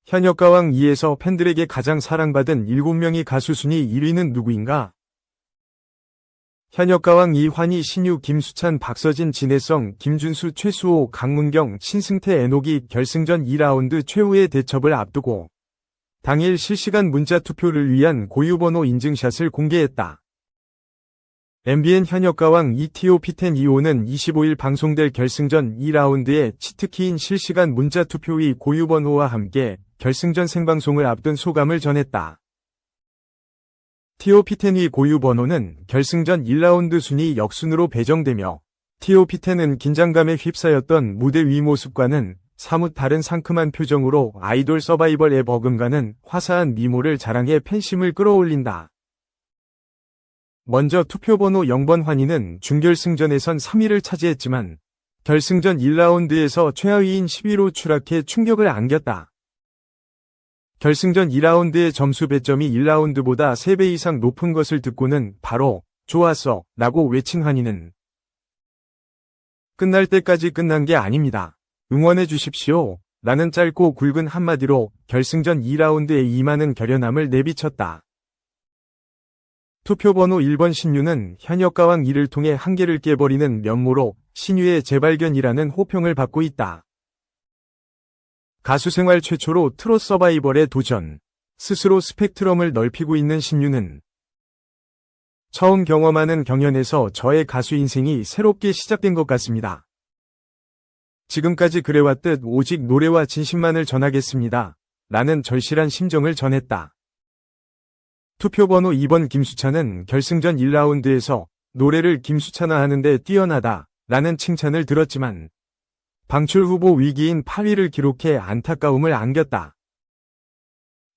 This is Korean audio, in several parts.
현역가왕 2에서 팬들에게 가장 사랑받은 7명의 가수 순위 1위는 누구인가? 현역가왕 2 환희, 신유, 김수찬, 박서진, 진혜성, 김준수, 최수호, 강문경, 신승태, 에녹이 결승전 2라운드 최후의 대첩을 앞두고 당일 실시간 문자 투표를 위한 고유번호 인증샷을 공개했다. MBN 현역가왕 2 TOP10 2호는 25일 방송될 결승전 2라운드의 치트키인 실시간 문자 투표의 고유번호와 함께 결승전 생방송을 앞둔 소감을 전했다. TOP10의 고유번호는 결승전 1라운드 순위 역순으로 배정되며 TOP10은 긴장감에 휩싸였던 무대 위 모습과는 사뭇 다른 상큼한 표정으로 아이돌 서바이벌에 버금가는 화사한 미모를 자랑해 팬심을 끌어올린다. 먼저 투표번호 0번 환희는 준결승전에선 3위를 차지했지만 결승전 1라운드에서 최하위인 10위로 추락해 충격을 안겼다. 결승전 2라운드의 점수 배점이 1라운드보다 3배 이상 높은 것을 듣고는 바로 좋았어 라고 외친 환희는 끝날 때까지 끝난 게 아닙니다. 응원해 주십시오 라는 짧고 굵은 한마디로 결승전 2라운드에 임하는 결연함을 내비쳤다. 투표번호 1번 신유는 현역가왕 2를 통해 한계를 깨버리는 면모로 신유의 재발견이라는 호평을 받고 있다. 가수 생활 최초로 트롯 서바이벌에 도전, 스스로 스펙트럼을 넓히고 있는 신유는 처음 경험하는 경연에서 저의 가수 인생이 새롭게 시작된 것 같습니다. 지금까지 그래왔듯 오직 노래와 진심만을 전하겠습니다. 라는 절실한 심정을 전했다. 투표번호 2번 김수찬은 결승전 1라운드에서 노래를 김수찬화하는데 뛰어나다 라는 칭찬을 들었지만 방출 후보 위기인 8위를 기록해 안타까움을 안겼다.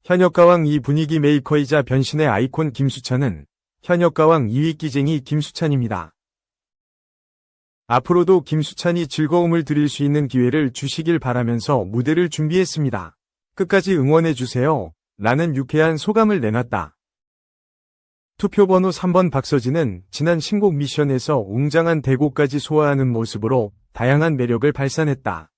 현역가왕 2 분위기 메이커이자 변신의 아이콘 김수찬은 현역가왕 2위 끼쟁이 김수찬입니다. 앞으로도 김수찬이 즐거움을 드릴 수 있는 기회를 주시길 바라면서 무대를 준비했습니다. 끝까지 응원해주세요. 라는 유쾌한 소감을 내놨다. 투표번호 3번 박서진은 지난 신곡 미션에서 웅장한 대곡까지 소화하는 모습으로 다양한 매력을 발산했다.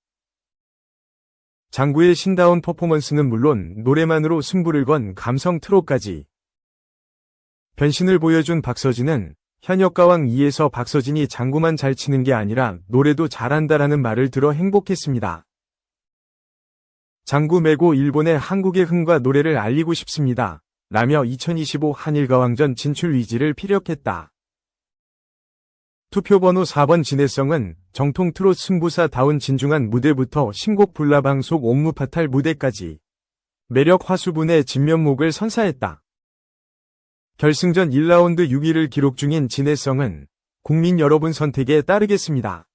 장구의 신다운 퍼포먼스는 물론 노래만으로 승부를 건 감성 트롯까지 변신을 보여준 박서진은 현역가왕 2에서 박서진이 장구만 잘 치는 게 아니라 노래도 잘한다라는 말을 들어 행복했습니다. 장구 메고 일본에 한국의 흥과 노래를 알리고 싶습니다. 라며 2025 한일가왕전 진출 의지를 피력했다. 투표번호 4번 진혜성은 정통 트롯 승부사다운 진중한 무대부터 신곡 불나방속 옴무파탈 무대까지 매력 화수분의 진면목을 선사했다. 결승전 1라운드 6위를 기록 중인 진혜성은 국민 여러분 선택에 따르겠습니다.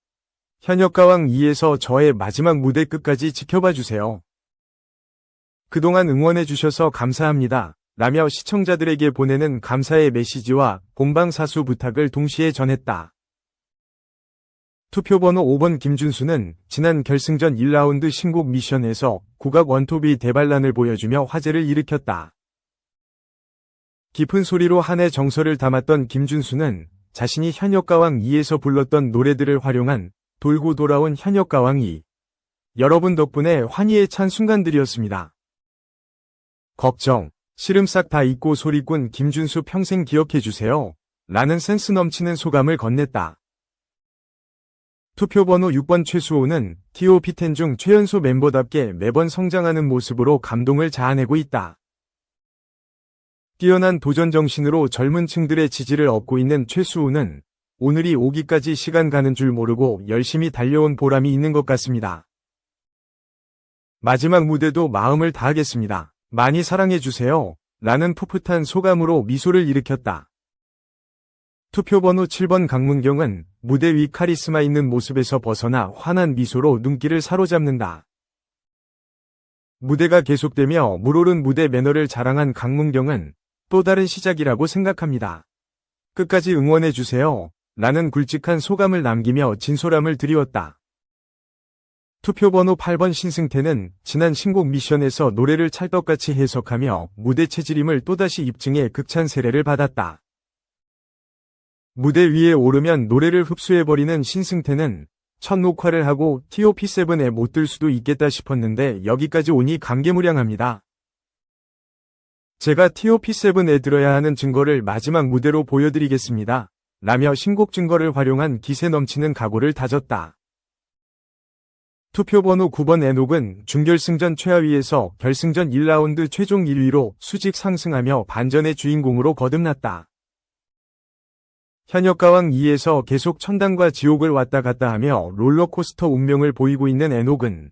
현역가왕 2에서 저의 마지막 무대 끝까지 지켜봐 주세요. 그동안 응원해 주셔서 감사합니다. 라며 시청자들에게 보내는 감사의 메시지와 본방사수 부탁을 동시에 전했다. 투표번호 5번 김준수는 지난 결승전 1라운드 신곡 미션에서 국악 원톱이 대반란을 보여주며 화제를 일으켰다. 깊은 소리로 한해 정서를 담았던 김준수는 자신이 현역가왕 2에서 불렀던 노래들을 활용한 돌고 돌아온 현역가왕 2. 여러분 덕분에 환희에 찬 순간들이었습니다. 걱정, 시름 싹 다 잊고 소리꾼 김준수 평생 기억해주세요. 라는 센스 넘치는 소감을 건넸다. 투표번호 6번 최수호는 TOP10 중 최연소 멤버답게 매번 성장하는 모습으로 감동을 자아내고 있다. 뛰어난 도전 정신으로 젊은 층들의 지지를 얻고 있는 최수호는 오늘이 오기까지 시간 가는 줄 모르고 열심히 달려온 보람이 있는 것 같습니다. 마지막 무대도 마음을 다하겠습니다. 많이 사랑해주세요. 라는 풋풋한 소감으로 미소를 일으켰다. 투표번호 7번 강문경은 무대 위 카리스마 있는 모습에서 벗어나 환한 미소로 눈길을 사로잡는다. 무대가 계속되며 물오른 무대 매너를 자랑한 강문경은 또 다른 시작이라고 생각합니다. 끝까지 응원해주세요. 라는 굵직한 소감을 남기며 진솔함을 드리웠다. 투표번호 8번 신승태는 지난 신곡 미션에서 노래를 찰떡같이 해석하며 무대 체질임을 또다시 입증해 극찬 세례를 받았다. 무대 위에 오르면 노래를 흡수해버리는 신승태는 첫 녹화를 하고 TOP7에 못 들 수도 있겠다 싶었는데 여기까지 오니 감개무량합니다. 제가 TOP7에 들어야 하는 증거를 마지막 무대로 보여드리겠습니다. 라며 신곡 증거를 활용한 기세 넘치는 각오를 다졌다. 투표번호 9번 에녹은 준결승전 최하위에서 결승전 1라운드 최종 1위로 수직 상승하며 반전의 주인공으로 거듭났다. 현역가왕 2에서 계속 천당과 지옥을 왔다 갔다 하며 롤러코스터 운명을 보이고 있는 에녹은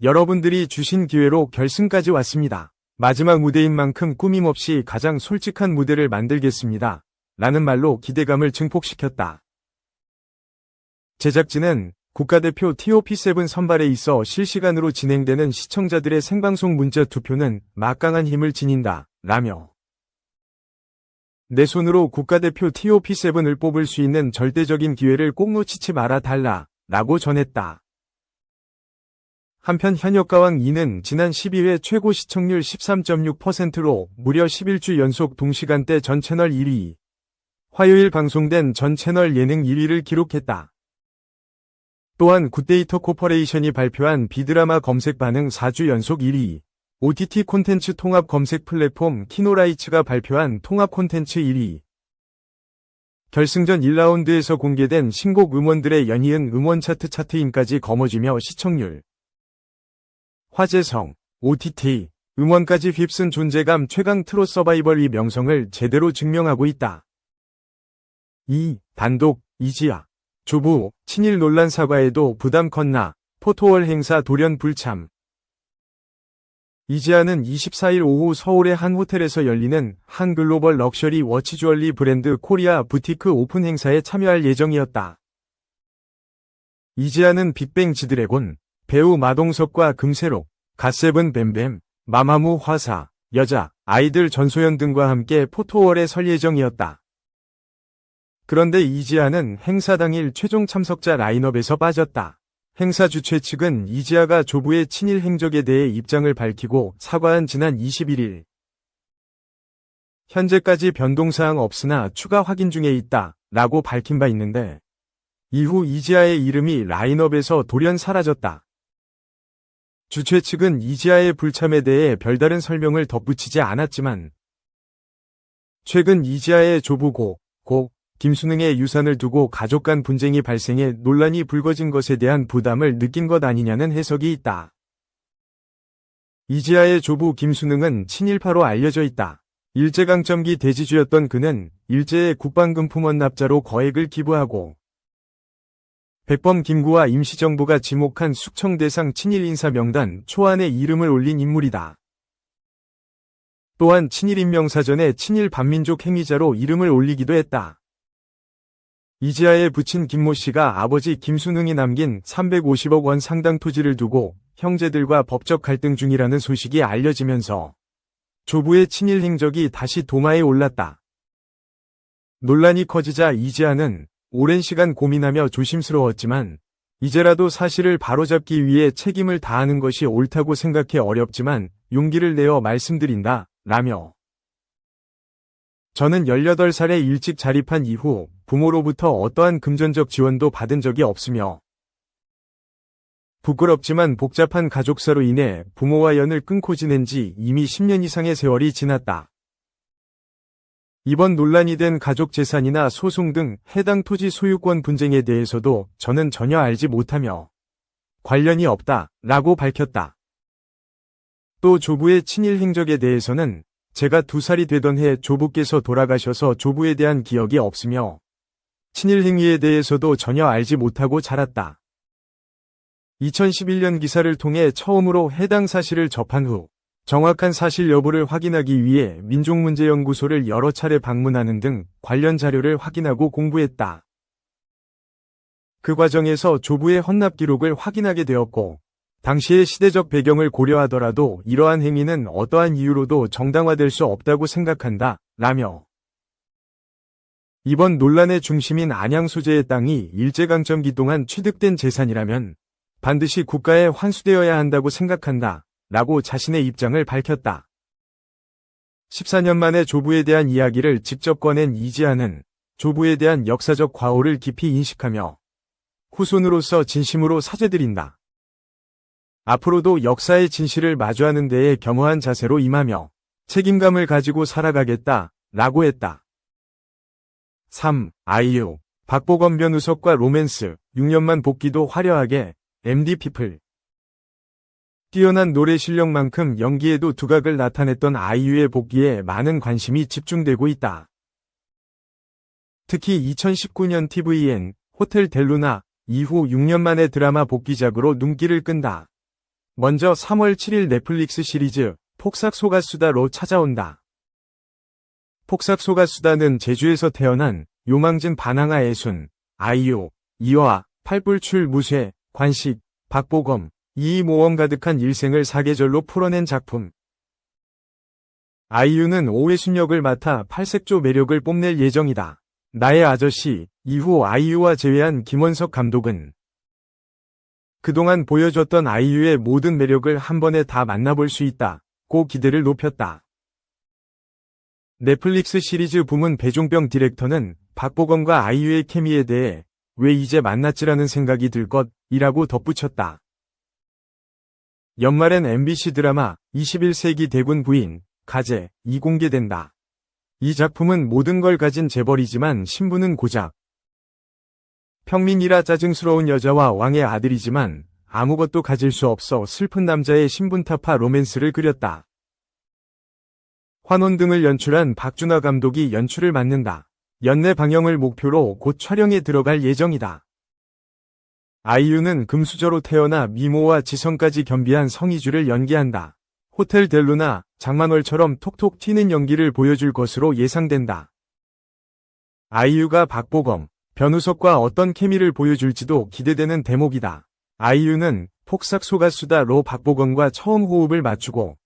여러분들이 주신 기회로 결승까지 왔습니다. 마지막 무대인 만큼 꾸밈없이 가장 솔직한 무대를 만들겠습니다. 라는 말로 기대감을 증폭시켰다. 제작진은 국가대표 TOP7 선발에 있어 실시간으로 진행되는 시청자들의 생방송 문자 투표는 막강한 힘을 지닌다. 라며 내 손으로 국가대표 TOP7을 뽑을 수 있는 절대적인 기회를 꼭 놓치지 말아 달라. 라고 전했다. 한편 현역가왕 2는 지난 12회 최고 시청률 13.6%로 무려 11주 연속 동시간대 전 채널 1위, 화요일 방송된 전 채널 예능 1위를 기록했다. 또한 굿데이터 코퍼레이션이 발표한 비드라마 검색 반응 4주 연속 1위, OTT 콘텐츠 통합 검색 플랫폼 키노라이츠가 발표한 통합 콘텐츠 1위, 결승전 1라운드에서 공개된 신곡 음원들의 연이은 음원 차트인까지 거머쥐며 시청률, 화제성, OTT, 음원까지 휩쓴 존재감 최강 트롯 서바이벌 이 명성을 제대로 증명하고 있다. 2. 단독, 이지아. 조부, 친일 논란 사과에도 부담 컸나, 포토월 행사 돌연 불참. 이지아는 24일 오후 서울의 한 호텔에서 열리는 한 글로벌 럭셔리 워치 주얼리 브랜드 코리아 부티크 오픈 행사에 참여할 예정이었다. 이지아는 빅뱅 지드래곤, 배우 마동석과 금세록, 갓세븐 뱀뱀, 마마무 화사, 여자, 아이들 전소연 등과 함께 포토월에 설 예정이었다. 그런데 이지아는 행사 당일 최종 참석자 라인업에서 빠졌다. 행사 주최 측은 이지아가 조부의 친일 행적에 대해 입장을 밝히고 사과한 지난 21일. 현재까지 변동사항 없으나 추가 확인 중에 있다. 라고 밝힌 바 있는데 이후 이지아의 이름이 라인업에서 돌연 사라졌다. 주최 측은 이지아의 불참에 대해 별다른 설명을 덧붙이지 않았지만 최근 이지아의 조부 고 김수능의 유산을 두고 가족 간 분쟁이 발생해 논란이 불거진 것에 대한 부담을 느낀 것 아니냐는 해석이 있다. 이지아의 조부 김수능은 친일파로 알려져 있다. 일제강점기 대지주였던 그는 일제의 국방금품원 납자로 거액을 기부하고 백범 김구와 임시정부가 지목한 숙청대상 친일 인사 명단 초안에 이름을 올린 인물이다. 또한 친일인명사전에 친일 반민족 행위자로 이름을 올리기도 했다. 이지아의 부친 김모 씨가 아버지 김수능이 남긴 350억 원 상당 토지를 두고 형제들과 법적 갈등 중이라는 소식이 알려지면서 조부의 친일 행적이 다시 도마에 올랐다. 논란이 커지자 이지아는 오랜 시간 고민하며 조심스러웠지만 이제라도 사실을 바로잡기 위해 책임을 다하는 것이 옳다고 생각해 어렵지만 용기를 내어 말씀드린다. 라며 저는 18살에 일찍 자립한 이후 부모로부터 어떠한 금전적 지원도 받은 적이 없으며 부끄럽지만 복잡한 가족사로 인해 부모와 연을 끊고 지낸 지 이미 10년 이상의 세월이 지났다. 이번 논란이 된 가족 재산이나 소송 등 해당 토지 소유권 분쟁에 대해서도 저는 전혀 알지 못하며 관련이 없다. 라고 밝혔다. 또 조부의 친일 행적에 대해서는 제가 2살이 되던 해 조부께서 돌아가셔서 조부에 대한 기억이 없으며 친일 행위에 대해서도 전혀 알지 못하고 자랐다. 2011년 기사를 통해 처음으로 해당 사실을 접한 후 정확한 사실 여부를 확인하기 위해 민족문제연구소를 여러 차례 방문하는 등 관련 자료를 확인하고 공부했다. 그 과정에서 조부의 헌납 기록을 확인하게 되었고 당시의 시대적 배경을 고려하더라도 이러한 행위는 어떠한 이유로도 정당화될 수 없다고 생각한다. 라며 이번 논란의 중심인 안양 소재의 땅이 일제강점기 동안 취득된 재산이라면 반드시 국가에 환수되어야 한다고 생각한다. 라고 자신의 입장을 밝혔다. 14년 만에 조부에 대한 이야기를 직접 꺼낸 이지아는 조부에 대한 역사적 과오를 깊이 인식하며 후손으로서 진심으로 사죄드린다. 앞으로도 역사의 진실을 마주하는 데에 겸허한 자세로 임하며 책임감을 가지고 살아가겠다 라고 했다. 3. 아이유. 박보검 변우석과 로맨스, 6년만 복귀도 화려하게, MD피플. 뛰어난 노래 실력만큼 연기에도 두각을 나타냈던 아이유의 복귀에 많은 관심이 집중되고 있다. 특히 2019년 tvN, 호텔 델루나 이후 6년 만에 드라마 복귀작으로 눈길을 끈다. 먼저 3월 7일 넷플릭스 시리즈 폭삭소가수다로 찾아온다. 폭삭소가수다는 제주에서 태어난 요망진 반항아 애순, 아이유, 이화, 팔불출 무쇠, 관식, 박보검, 이모험 가득한 일생을 사계절로 풀어낸 작품. 아이유는 오해순 역을 맡아 팔색조 매력을 뽐낼 예정이다. 나의 아저씨, 이후 아이유와 제외한 김원석 감독은 그동안 보여줬던 아이유의 모든 매력을 한 번에 다 만나볼 수 있다고 기대를 높였다. 넷플릭스 시리즈 부문 배종병 디렉터는 박보검과 아이유의 케미에 대해 왜 이제 만났지라는 생각이 들 것이라고 덧붙였다. 연말엔 MBC 드라마 21세기 대군 부인, 가제이 공개된다. 이 작품은 모든 걸 가진 재벌이지만 신부는 고작 평민이라 짜증스러운 여자와 왕의 아들이지만 아무것도 가질 수 없어 슬픈 남자의 신분타파 로맨스를 그렸다. 환혼 등을 연출한 박준하 감독이 연출을 맡는다. 연내 방영을 목표로 곧 촬영에 들어갈 예정이다. 아이유는 금수저로 태어나 미모와 지성까지 겸비한 성이주를 연기한다. 호텔 델루나, 장만월처럼 톡톡 튀는 연기를 보여줄 것으로 예상된다. 아이유가 박보검, 변우석과 어떤 케미를 보여줄지도 기대되는 대목이다. 아이유는 폭삭소가수다로 박보검과 처음 호흡을 맞추고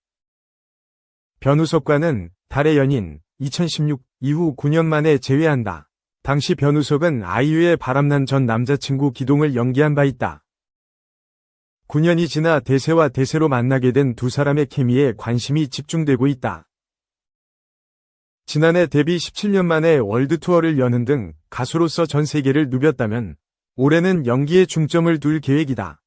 변우석과는 달의 연인 2016 이후 9년 만에 재회한다. 당시 변우석은 아이유의 바람난 전 남자친구 기동을 연기한 바 있다. 9년이 지나 대세와 대세로 만나게 된 두 사람의 케미에 관심이 집중되고 있다. 지난해 데뷔 17년 만에 월드투어를 여는 등 가수로서 전 세계를 누볐다면 올해는 연기에 중점을 둘 계획이다.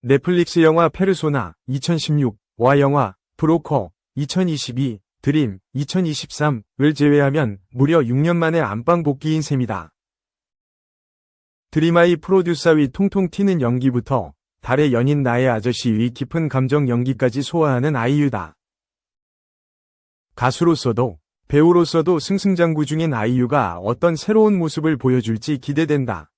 넷플릭스 영화 페르소나 2016와 영화 브로커 2022, 드림 2023을 제외하면 무려 6년 만에 안방 복귀인 셈이다. 드림아이 프로듀서의 통통 튀는 연기부터 달의 연인 나의 아저씨의 깊은 감정 연기까지 소화하는 아이유다. 가수로서도 배우로서도 승승장구 중인 아이유가 어떤 새로운 모습을 보여줄지 기대된다.